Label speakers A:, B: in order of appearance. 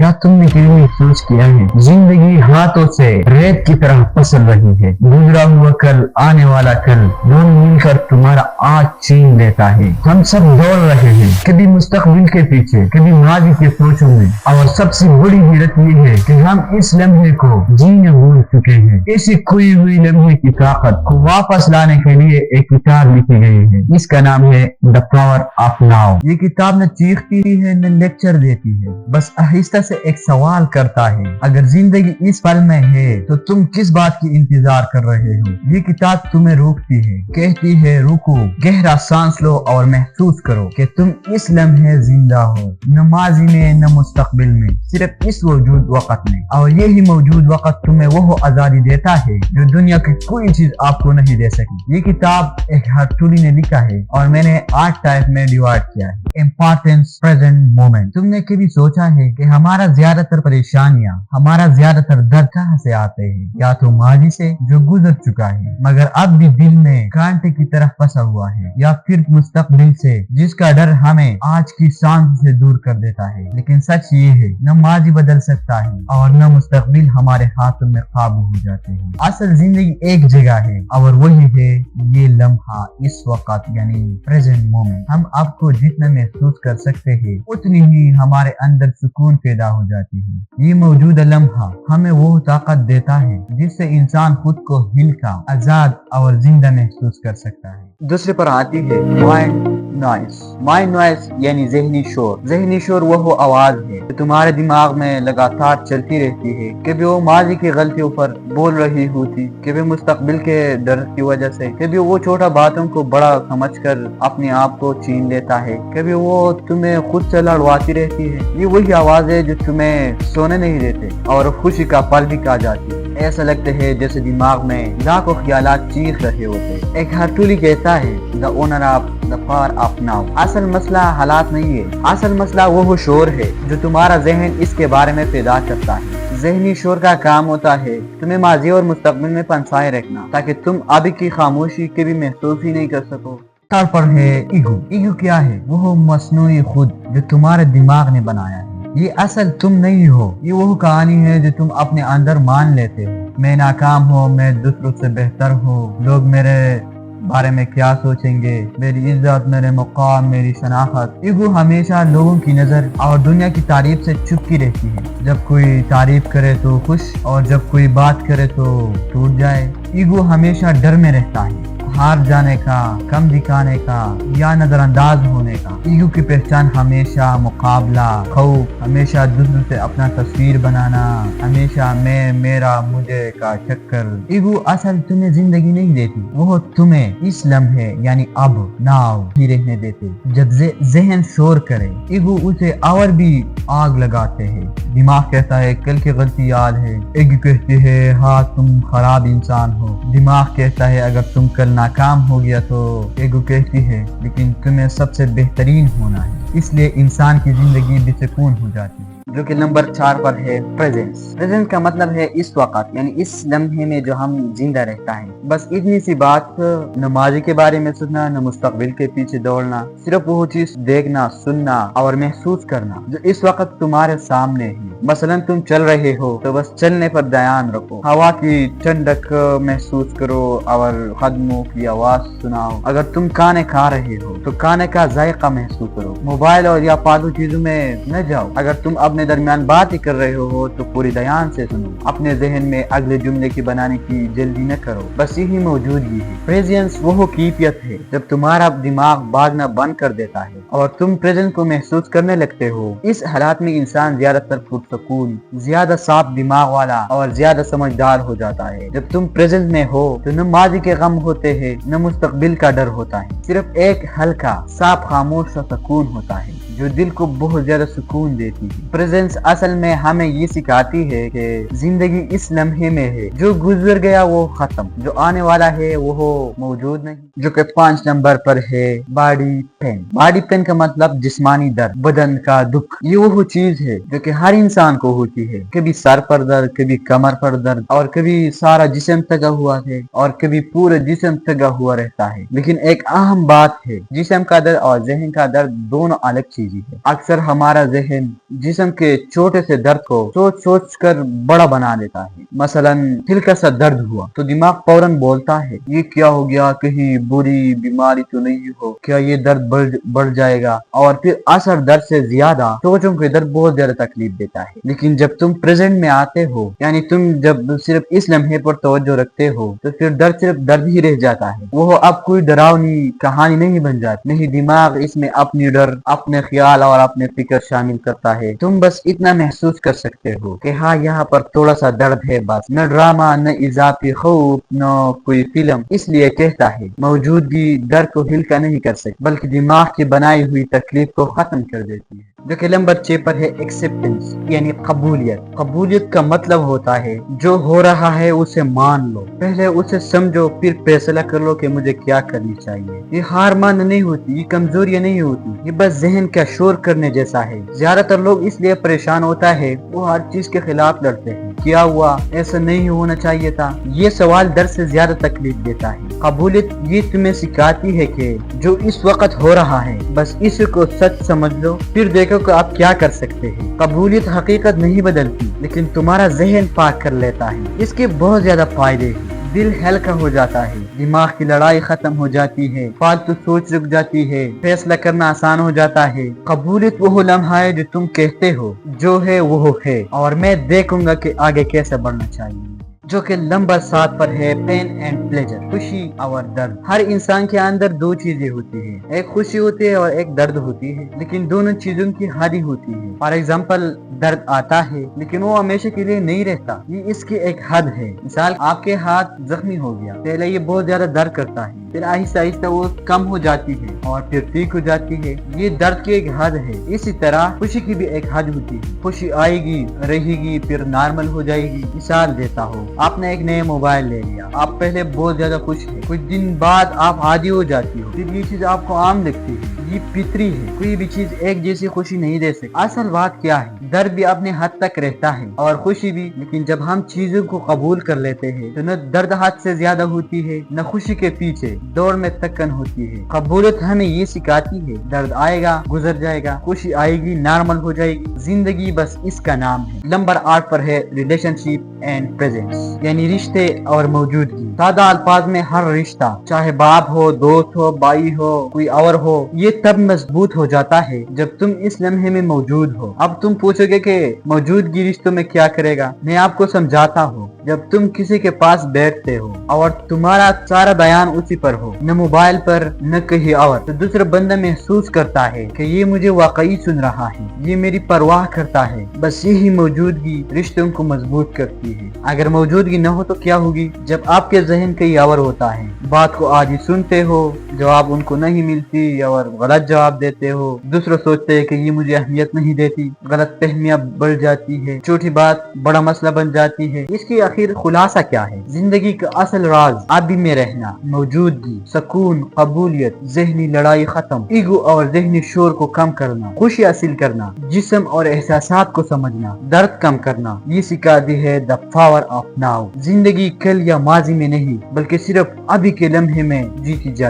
A: क्या तुमने कभी महसूस किया है जिंदगी हाथों से रेत की तरह फिसल रही है। गुजरा हुआ कल, आने वाला कल दोनों मिलकर तुम्हारा आज छीन लेता है। हम सब दौड़ रहे हैं, कभी मुस्तकबिल के पीछे, कभी माजी के सोचों में। और सबसे बड़ी हैरत ये है कि हम इस लम्हे को जीना भूल चुके हैं। ऐसी खोई हुई लम्हे की ताकत को वापस लाने के लिए एक किताब लिखी गई है। इसका नाम है द पावर ऑफ नाउ। ये किताब न चीखती है न लेक्चर देती है, बस आहिस्ता से एक सवाल करता है, अगर जिंदगी इस पल में है तो तुम किस बात की इंतजार कर रहे हो। ये किताब तुम्हें रोकती है, कहती है रुको, गहरा सांस लो और महसूस करो कि तुम इस लम्हे जिंदा हो, न माजी में न मुस्तकबिल में, सिर्फ इस मौजूद वक्त में। और यही मौजूद वक्त तुम्हें वो आजादी देता है जो दुनिया की कोई चीज आपको नहीं दे सकी। ये किताब एक हरतुली ने लिखा है और मैंने 8 टाइप में डिवाइड किया है। Importance, present moment. तुमने कभी सोचा है कि हमारा ज्यादातर परेशानियां, हमारा ज्यादातर दर्द कहाँ से आते हैं? या तो माजी से जो गुजर चुका है मगर अब भी दिल में कांटे की तरह फंसा हुआ है, या फिर मुस्तकबिल से जिसका डर हमें आज की सांस से दूर कर देता है। लेकिन सच ये है, न माजी बदल सकता है और न मुस्तकबिल हमारे हाथों में काबू हो जाते हैं। असल जिंदगी एक जगह है और वही है ये लम्हा, इस वक्त यानी प्रेजेंट मोमेंट। हम आपको जितना महसूस कर सकते हैं उतनी ही हमारे अंदर सुकून पैदा हो जाती है। ये मौजूदा लम्हा हमें वो ताकत देता है जिससे इंसान खुद को हिलका, आजाद और जिंदा महसूस कर सकता है। दूसरे पर आती है माइंड नॉइस। माइंड नॉइस यानी जहनी शोर। जहनी शोर वो आवाज है जो तुम्हारे दिमाग में लगातार चलती रहती है। कभी वो माजी की गलतियों पर बोल रही होती, कभी मुस्तकबिल के डर की वजह से, कभी वो छोटा बातों को बड़ा समझकर अपने आप को छीन लेता है, कभी वो तुम्हें खुद से लड़वाती रहती है। ये वही आवाज है जो तुम्हें सोने नहीं देते और खुशी का पल भी कहा जाती है। ऐसा लगता है जैसे दिमाग में लाखों ख्यालात चीख रहे होते। एक हरतुली कहता है the owner of the power of now. असल मसला हालात नहीं है, असल मसला वो शोर है जो तुम्हारा जहन इसके बारे में पैदा करता है। जहनी शोर का काम होता है तुम्हें माजी और मुस्तकबिल में फंसाए रखना ताकि तुम अभी की खामोशी के भी महसूस ही नहीं कर सको। थर्ड पर है ईगो। ईगो क्या है? वो मसनूई खुद जो तुम्हारे दिमाग ने बनाया है। ये असल तुम नहीं हो, ये वो कहानी है जो तुम अपने अंदर मान लेते हो। मैं नाकाम हूँ, मैं दूसरों से बेहतर हूँ, लोग मेरे बारे में क्या सोचेंगे, मेरी इज्जत, मेरे मुकाम, मेरी शनाख्त। ईगो हमेशा लोगों की नजर और दुनिया की तारीफ से चुपकी रहती है। जब कोई तारीफ करे तो खुश और जब कोई बात करे तो टूट जाए। ईगो हमेशा डर में रहता है, हार जाने का, कम दिखाने का या नजरअंदाज होने का। ईगो की पहचान हमेशा मुकाबला, खौफ, हमेशा दूसरों से अपना तस्वीर बनाना, हमेशा मैं, मेरा, मुझे का चक्कर। ईगो असल तुम्हें जिंदगी नहीं देती, वो तुम्हें इस लम्हे यानी अब, नाउ ही रहने देते। जब जहन शोर करे ईगो उसे और भी आग लगाते हैं। दिमाग कहता है कल की गलती याद है। ईगो कहती है हाँ तुम खराब इंसान हो। दिमाग कहता है अगर तुम कल नाकाम हो गया तो। ईगो कहती है लेकिन तुम्हें सबसे बेहतरीन होना है। इसलिए इंसान की जिंदगी बेसुकून हो जाती है। जो कि नंबर 4 पर है प्रेजेंस। प्रेजेंस का मतलब है इस वक्त यानी इस लम्हे में जो हम जिंदा रहता है। बस इतनी सी बात, न माजी के बारे में सोचना, न मुस्तकबिल के पीछे दौड़ना, सिर्फ वो चीज देखना, सुनना और महसूस करना जो इस वक्त तुम्हारे सामने है। मसलन तुम चल रहे हो तो बस चलने पर ध्यान रखो, हवा की ठंडक महसूस करो और कदमों की आवाज सुनाओ। अगर तुम खाने खा रहे हो तो खाने का जायका महसूस करो। मोबाइल और या फालतू चीजों में न जाओ। अगर तुम अपने दरमियान बात ही कर रहे हो तो पूरी ध्यान से सुनो। अपने जहन में अगले जुमले की बनाने की जल्दी न करो, बस यही मौजूदगी है। प्रेजेंस वो कैफियत है जब तुम्हारा दिमाग भागना बंद कर देता है और तुम प्रेजेंस को महसूस करने लगते हो। इस हालात में इंसान ज्यादातर पुरसुकून, ज्यादा साफ दिमाग वाला और ज्यादा समझदार हो जाता है। जब तुम प्रेजेंस में हो तो न माजी के गम होते हैं न मुस्तकबिल का डर होता है, सिर्फ एक हल्का साफ खामोश सा सुकून होता है जो दिल को बहुत ज्यादा सुकून देती है। प्रेजेंस असल में हमें ये सिखाती है कि जिंदगी इस लम्हे में है, जो गुजर गया वो खत्म, जो आने वाला है वो मौजूद नहीं। जो कि 5 नंबर पर है बॉडी पेन। बॉडी पेन का मतलब जिस्मानी दर्द, बदन का दुख। ये वो चीज है जो कि हर इंसान को होती है। कभी सर पर दर्द, कभी कमर पर दर्द और कभी सारा जिस्म थका हुआ है और कभी पूरा जिस्म थका हुआ रहता है। लेकिन एक अहम बात है, जिस्म का दर्द और जहन का दर्द दोनों अलग चीज چیزیں ہے۔ اکثر ہمارا ذہن جسم کے چھوٹے سے درد کو سوچ سوچ کر بڑا بنا دیتا ہے۔ مثلا ہلکا سا درد ہوا تو دماغ فوراً بولتا ہے یہ کیا ہو گیا، کہیں بری بیماری تو نہیں ہو، کیا یہ درد بڑھ جائے گا، اور پھر اثر درد سے زیادہ سوچوں کے درد بہت زیادہ تکلیف دیتا ہے۔ لیکن جب تم پریزنٹ میں آتے ہو، یعنی تم جب صرف اس لمحے پر توجہ رکھتے ہو، تو پھر درد صرف درد ہی رہ جاتا ہے۔ وہ اب کوئی ڈراؤنی کہانی نہیں بن جاتی، نہیں دماغ اس میں اپنی ڈر، اپنے خیال اور اپنے فکر شامل کرتا ہے۔ تم بس اتنا محسوس کر سکتے ہو کہ ہاں یہاں پر تھوڑا سا درد ہے، بس نہ ڈرامہ، نہ اضافی خوف، نہ کوئی فلم۔ اس لیے کہتا ہے موجودگی درد کو ہلکا نہیں کر سکتی بلکہ دماغ کی بنائی ہوئی تکلیف کو ختم کر دیتی ہے۔ جو کہ نمبر 6 پر ہے ایکسپٹنس، یعنی قبولیت۔ قبولیت کا مطلب ہوتا ہے جو ہو رہا ہے اسے مان لو، پہلے اسے سمجھو، پھر فیصلہ کر لو کہ مجھے کیا کرنی چاہیے۔ یہ ہار مان نہیں ہوتی، یہ کمزوری نہیں ہوتی، یہ بس ذہن کا شور کرنے جیسا ہے۔ زیادہ تر لوگ اس لیے پریشان ہوتا ہے وہ ہر چیز کے خلاف لڑتے ہیں، کیا ہوا، ایسا نہیں ہونا چاہیے تھا۔ یہ سوال درد سے زیادہ تکلیف دیتا ہے۔ قبولیت یہ تمہیں سکھاتی ہے کہ جو اس وقت ہو رہا ہے بس اس کو سچ سمجھ لو، پھر دیکھو کہ آپ کیا کر سکتے ہیں۔ قبولیت حقیقت نہیں بدلتی لیکن تمہارا ذہن پاک کر لیتا ہے۔ اس کے بہت زیادہ فائدے ہیں۔ دل ہلکا ہو جاتا ہے، دماغ کی لڑائی ختم ہو جاتی ہے، فالتو سوچ رک جاتی ہے، فیصلہ کرنا آسان ہو جاتا ہے۔ قبولیت وہ لمحہ ہے جو تم کہتے ہو جو ہے وہ ہے، اور میں دیکھوں گا کہ آگے کیسے بڑھنا چاہیے۔ جو کہ نمبر 7 پر ہے پین اینڈ پلیجر، خوشی اور درد۔ ہر انسان کے اندر دو چیزیں ہوتی ہیں، ایک خوشی ہوتی ہے اور ایک درد ہوتی ہے، لیکن دونوں چیزوں کی حد ہوتی ہے۔ فار ایگزامپل درد آتا ہے لیکن وہ ہمیشہ کے لیے نہیں رہتا، یہ اس کی ایک حد ہے۔ مثال آپ کے ہاتھ زخمی ہو گیا، پہلے یہ بہت زیادہ درد کرتا ہے، پھر آہستہ آہستہ وہ کم ہو جاتی ہے اور پھر ٹھیک ہو جاتی ہے۔ یہ درد کی ایک حد ہے۔ اسی طرح خوشی کی بھی ایک حد ہوتی ہے، خوشی آئے گی، رہے گی، پھر نارمل ہو جائے گی۔ مثال دیتا ہوں، آپ نے ایک نئے موبائل لے لیا، آپ پہلے بہت زیادہ خوش ہیں، کچھ دن بعد آپ عادی ہو جاتی ہو، پھر یہ چیز آپ کو عام لگتی ہے۔ یہ فطری ہے، کوئی بھی چیز ایک جیسی خوشی نہیں دے سکتی۔ اصل بات کیا ہے، درد بھی اپنے حد تک رہتا ہے اور خوشی بھی، لیکن جب ہم چیزوں کو قبول کر لیتے ہیں تو نہ درد حد سے زیادہ ہوتی ہے، نہ خوشی کے پیچھے دوڑ میں تکن ہوتی ہے۔ قبولیت ہمیں یہ سکھاتی ہے درد آئے گا، گزر جائے گا، خوشی آئے گی، نارمل ہو جائے گی، زندگی بس اس کا نام ہے۔ نمبر 8 پر ہے ریلیشن شپ اینڈ پریزنس، یعنی رشتے اور موجودگی۔ سادہ الفاظ میں ہر رشتہ، چاہے باپ ہو، دوست ہو، بھائی ہو، کوئی اور ہو، یہ تب مضبوط ہو جاتا ہے جب تم اس لمحے میں موجود ہو۔ اب تم پوچھو گے کہ موجودگی رشتوں میں کیا کرے گا، میں آپ کو سمجھاتا ہوں۔ جب تم کسی کے پاس بیٹھتے ہو اور تمہارا سارا بیان اسی پر ہو، نہ موبائل پر نہ کہیں اور، تو دوسرا بندہ محسوس کرتا ہے کہ یہ مجھے واقعی سن رہا ہے، یہ میری پرواہ کرتا ہے۔ بس یہی موجودگی رشتوں کو مضبوط کرتی ہے۔ اگر موجودگی نہ ہو تو کیا ہوگی؟ جب آپ کے ذہن کئی اور ہوتا ہے، بات کو آج ہی سنتے ہو، جواب ان کو نہیں ملتی اور غلط جواب دیتے ہو، دوسرے سوچتے ہیں کہ یہ مجھے اہمیت نہیں دیتی، غلط فہمیاں بڑھ جاتی ہے، چھوٹی بات بڑا مسئلہ بن جاتی ہے۔ اس کی آخر خلاصہ کیا ہے؟ زندگی کا اصل راز ابھی میں رہنا، موجودگی، سکون، قبولیت، ذہنی لڑائی ختم، ایگو اور ذہنی شور کو کم کرنا، خوشی حاصل کرنا، جسم اور احساسات کو سمجھنا، درد کم کرنا۔ یہ سکھاتی ہے دا پاور آف ناؤ۔ زندگی کل یا ماضی میں نہیں بلکہ صرف ابھی کے لمحے میں جیتی جاتی